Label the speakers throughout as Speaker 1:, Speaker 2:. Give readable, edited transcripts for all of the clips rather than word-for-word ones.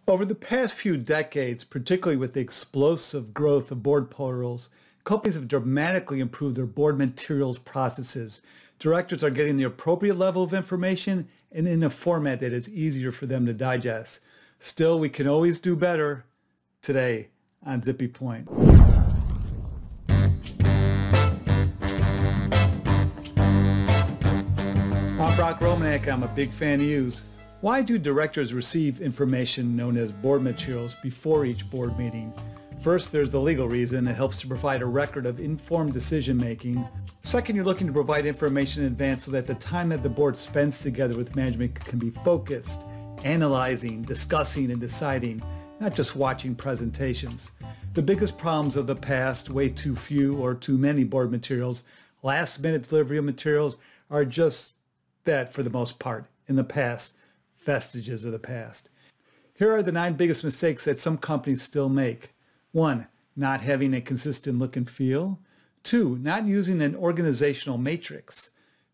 Speaker 1: Over the past few decades, particularly with the explosive growth of board portals, companies have dramatically improved their board materials processes. Directors are getting the appropriate level of information and in a format that is easier for them to digest. Still, we can always do better. Today on Zippy Point. I'm Brock Romanek. I'm a big fan of U's. Why do directors receive information known as board materials before each board meeting? First, there's the legal reason. It helps to provide a record of informed decision making. Second, you're looking to provide information in advance so that the time that the board spends together with management can be focused, analyzing, discussing, and deciding, not just watching presentations. The biggest problems of the past, way too few or too many board materials, last minute delivery of materials, are just that for the most part. In the past, vestiges of the past. Here are the 9 biggest mistakes that some companies still make. 1. Not having a consistent look and feel. 2. Not using an organizational matrix.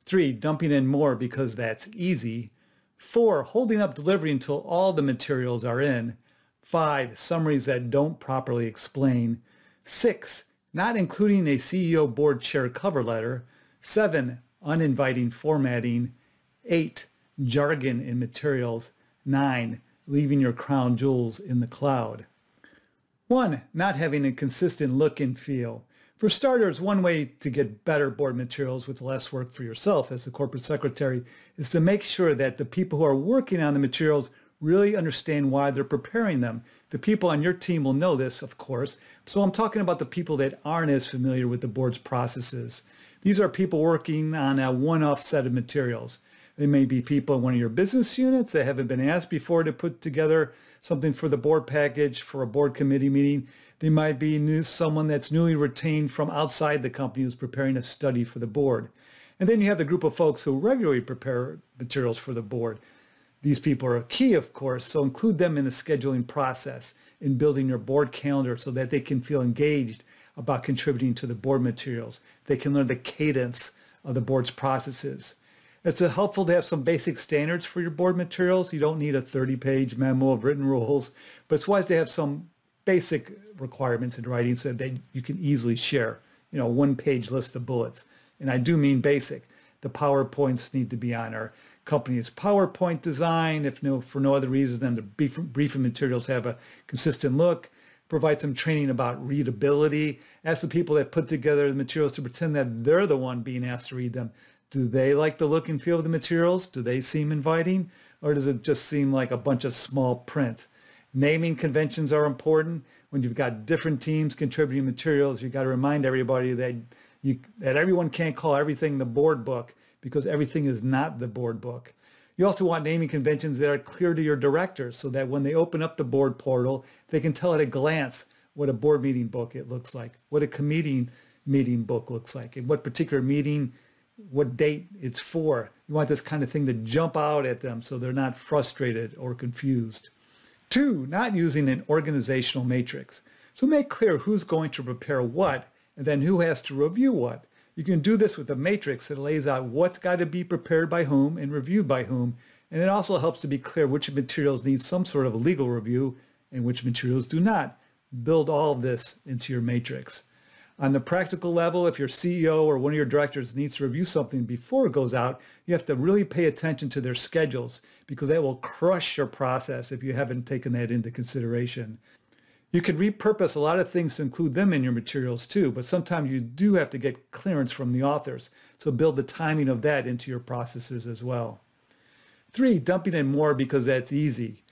Speaker 1: 3. Dumping in more because that's easy. 4. Holding up delivery until all the materials are in. 5. Summaries that don't properly explain. 6. Not including a CEO board chair cover letter. 7. Uninviting formatting. 8. Jargon in materials. 9. Leaving your crown jewels in the cloud. 1. Not having a consistent look and feel. For starters, one way to get better board materials with less work for yourself as the corporate secretary is to make sure that the people who are working on the materials really understand why they're preparing them. The people on your team will know this, of course, so I'm talking about the people that aren't as familiar with the board's processes. These are people working on a one-off set of materials. They may be people in one of your business units that haven't been asked before to put together something for the board package for a board committee meeting. They might be someone that's newly retained from outside the company who's preparing a study for the board. And then you have the group of folks who regularly prepare materials for the board. These people are key, of course, so include them in the scheduling process, in building your board calendar so that they can feel engaged about contributing to the board materials. They can learn the cadence of the board's processes. It's helpful to have some basic standards for your board materials. You don't need a 30-page memo of written rules, but it's wise to have some basic requirements in writing so that you can easily share, one-page list of bullets. And I do mean basic. The PowerPoints need to be on our company's PowerPoint design, for no other reason than the briefing materials have a consistent look. Provide some training about readability. Ask the people that put together the materials to pretend that they're the one being asked to read them. Do they like the look and feel of the materials? Do they seem inviting? Or does it just seem like a bunch of small print? Naming conventions are important. When you've got different teams contributing materials, you've got to remind everybody that everyone can't call everything the board book because everything is not the board book. You also want naming conventions that are clear to your directors so that when they open up the board portal, they can tell at a glance what a board meeting book it looks like, what a committee meeting book looks like, and what particular meeting, what date it's for. You want this kind of thing to jump out at them so they're not frustrated or confused. 2, not using an organizational matrix. So make clear who's going to prepare what and then who has to review what. You can do this with a matrix that lays out what's got to be prepared by whom and reviewed by whom. And it also helps to be clear which materials need some sort of legal review and which materials do not. Build all of this into your matrix. On the practical level, if your CEO or one of your directors needs to review something before it goes out, you have to really pay attention to their schedules because that will crush your process if you haven't taken that into consideration. You can repurpose a lot of things to include them in your materials too, but sometimes you do have to get clearance from the authors. So build the timing of that into your processes as well. 3, dumping in more because that's easy.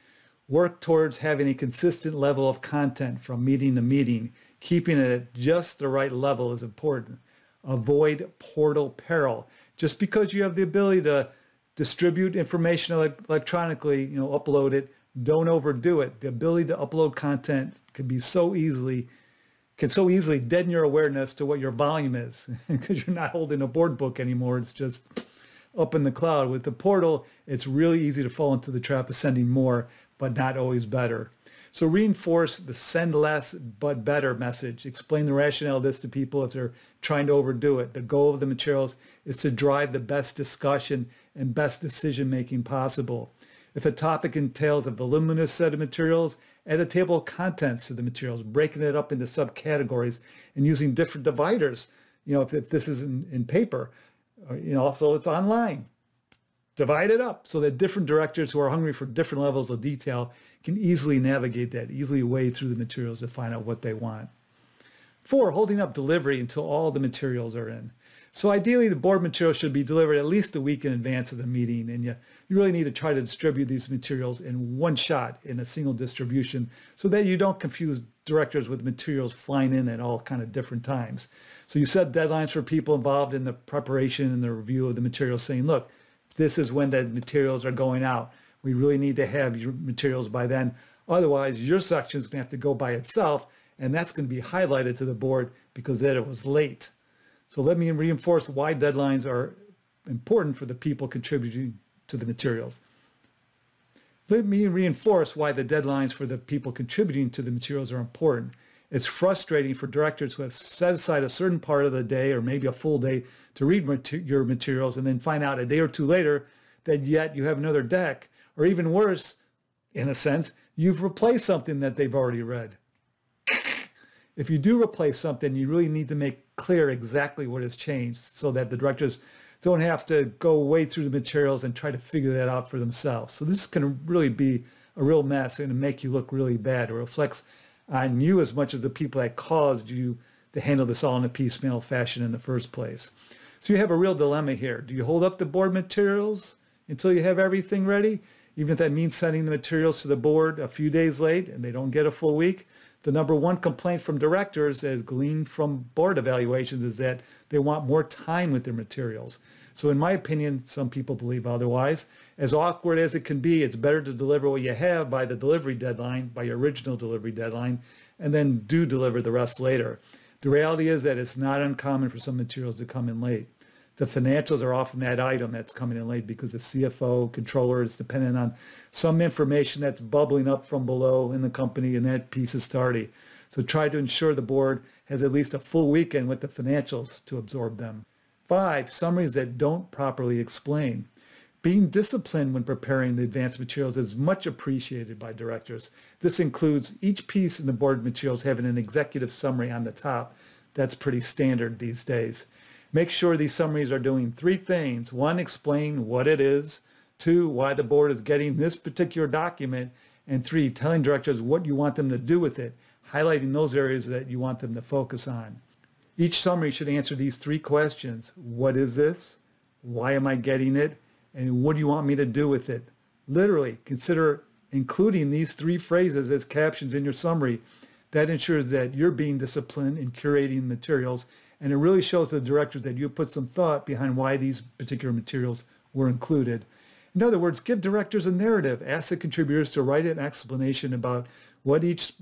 Speaker 1: Work towards having a consistent level of content from meeting to meeting. Keeping it at just the right level is important. Avoid portal peril. Just because you have the ability to distribute information electronically, upload it, don't overdo it. The ability to upload content can so easily deaden your awareness to what your volume is because you're not holding a board book anymore. It's just up in the cloud. With the portal, it's really easy to fall into the trap of sending more, but not always better. So reinforce the send less but better message. Explain the rationale of this to people if they're trying to overdo it. The goal of the materials is to drive the best discussion and best decision making possible. If a topic entails a voluminous set of materials, add a table of contents to the materials, breaking it up into subcategories and using different dividers. If this is in paper, so it's online. Divide it up so that different directors who are hungry for different levels of detail can easily navigate that, easily wade through the materials to find out what they want. 4, holding up delivery until all the materials are in. So ideally, the board materials should be delivered at least a week in advance of the meeting, and you really need to try to distribute these materials in one shot in a single distribution so that you don't confuse directors with materials flying in at all kind of different times. So you set deadlines for people involved in the preparation and the review of the materials, saying, look, this is when the materials are going out. We really need to have your materials by then. Otherwise, your section is going to have to go by itself, and that's going to be highlighted to the board because that it was late. So let me reinforce why deadlines are important for the people contributing to the materials. Let me reinforce why the deadlines for the people contributing to the materials are important. It's frustrating for directors who have set aside a certain part of the day or maybe a full day to read your materials and then find out a day or two later that yet you have another deck, or even worse, in a sense, you've replaced something that they've already read. If you do replace something, you really need to make clear exactly what has changed so that the directors don't have to go wade through the materials and try to figure that out for themselves. So this can really be a real mess and make you look really bad. It reflects on you as much as the people that caused you to handle this all in a piecemeal fashion in the first place. So you have a real dilemma here. Do you hold up the board materials until you have everything ready? Even if that means sending the materials to the board a few days late and they don't get a full week? The number one complaint from directors, as gleaned from board evaluations, is that they want more time with their materials. So in my opinion, some people believe otherwise. As awkward as it can be, it's better to deliver what you have by the delivery deadline, by your original delivery deadline, and then do deliver the rest later. The reality is that it's not uncommon for some materials to come in late. The financials are often that item that's coming in late because the CFO, controller is dependent on some information that's bubbling up from below in the company, and that piece is tardy. So try to ensure the board has at least a full weekend with the financials to absorb them. 5, summaries that don't properly explain. Being disciplined when preparing the advanced materials is much appreciated by directors. This includes each piece in the board materials having an executive summary on the top. That's pretty standard these days. Make sure these summaries are doing 3 things. 1, explain what it is. 2, why the board is getting this particular document. And 3, telling directors what you want them to do with it, highlighting those areas that you want them to focus on. Each summary should answer these 3 questions. What is this? Why am I getting it? And what do you want me to do with it? Literally, consider including these 3 phrases as captions in your summary. That ensures that you're being disciplined in curating materials, and it really shows the directors that you put some thought behind why these particular materials were included. In other words, give directors a narrative. Ask the contributors to write an explanation about what each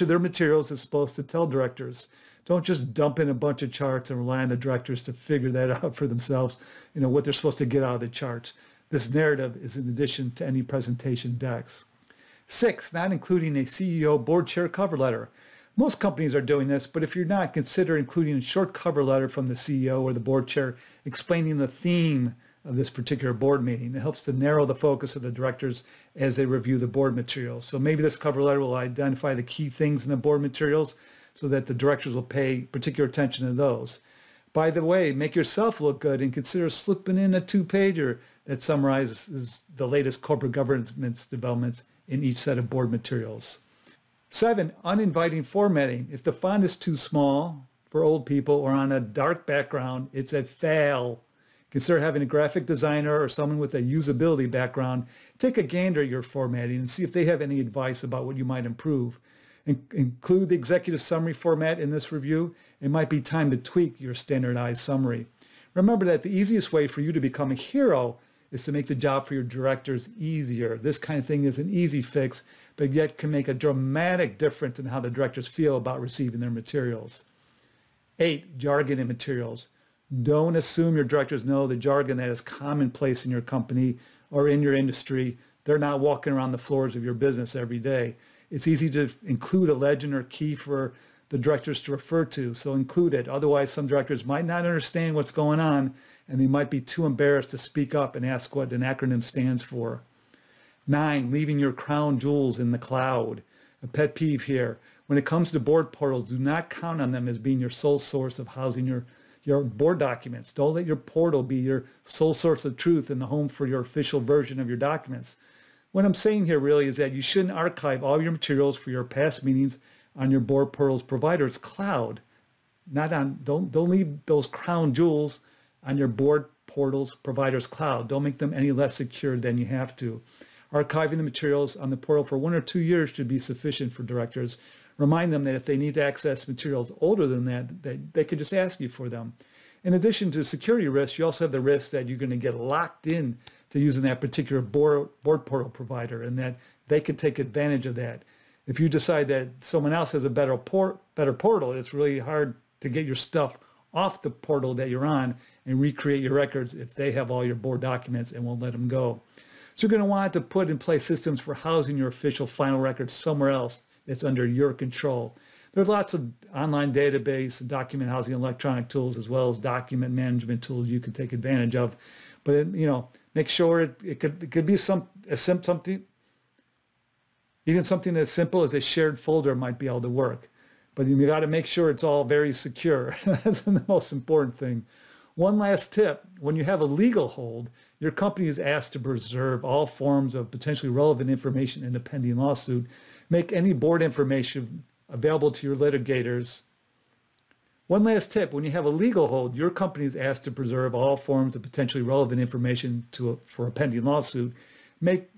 Speaker 1: of their materials is supposed to tell directors. Don't just dump in a bunch of charts and rely on the directors to figure that out for themselves, what they're supposed to get out of the charts. This narrative is in addition to any presentation decks. 6, not including a CEO board chair cover letter. Most companies are doing this, but if you're not, consider including a short cover letter from the CEO or the board chair explaining the theme of this particular board meeting. It helps to narrow the focus of the directors as they review the board materials. So maybe this cover letter will identify the key things in the board materials so that the directors will pay particular attention to those. By the way, make yourself look good and consider slipping in a 2-pager that summarizes the latest corporate governance developments in each set of board materials. 7, uninviting formatting. If the font is too small for old people or on a dark background, it's a fail. Consider having a graphic designer or someone with a usability background take a gander at your formatting and see if they have any advice about what you might improve. Include the executive summary format in this review. It might be time to tweak your standardized summary. Remember that the easiest way for you to become a hero is to make the job for your directors easier. This kind of thing is an easy fix, but yet can make a dramatic difference in how the directors feel about receiving their materials. 8, jargon in materials. Don't assume your directors know the jargon that is commonplace in your company or in your industry. They're not walking around the floors of your business every day. It's easy to include a legend or key for the directors to refer to, so include it. Otherwise, some directors might not understand what's going on, and they might be too embarrassed to speak up and ask what an acronym stands for. 9, leaving your crown jewels in the cloud. A pet peeve here. When it comes to board portals, do not count on them as being your sole source of housing your board documents. Don't let your portal be your sole source of truth and the home for your official version of your documents. What I'm saying here really is that you shouldn't archive all your materials for your past meetings on your board portal's provider's cloud. Don't leave those crown jewels on your board portal's provider's cloud. Don't make them any less secure than you have to. Archiving the materials on the portal for 1 or 2 years should be sufficient for directors. Remind them that if they need to access materials older than that, they could just ask you for them. In addition to security risks, you also have the risk that you're going to get locked in to using that particular board portal provider, and that they could take advantage of that. If you decide that someone else has a better portal, it's really hard to get your stuff off the portal that you're on and recreate your records if they have all your board documents and won't let them go. So you're going to want to put in place systems for housing your official final records somewhere else that's under your control. There's lots of online database, document housing, electronic tools, as well as document management tools you can take advantage of. But make sure it could be something, even something as simple as a shared folder might be able to work. But you got to make sure it's all very secure. That's the most important thing. One last tip: when you have a legal hold, your company is asked to preserve all forms of potentially relevant information in a pending lawsuit. Make any board information available to your litigators. One last tip: when you have a legal hold, your company is asked to preserve all forms of potentially relevant information for a pending lawsuit. Make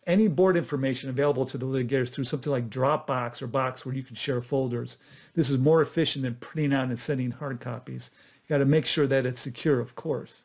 Speaker 1: any board information available to the litigators through something like Dropbox or Box, where you can share folders. This is more efficient than printing out and sending hard copies. You got to make sure that it's secure, of course.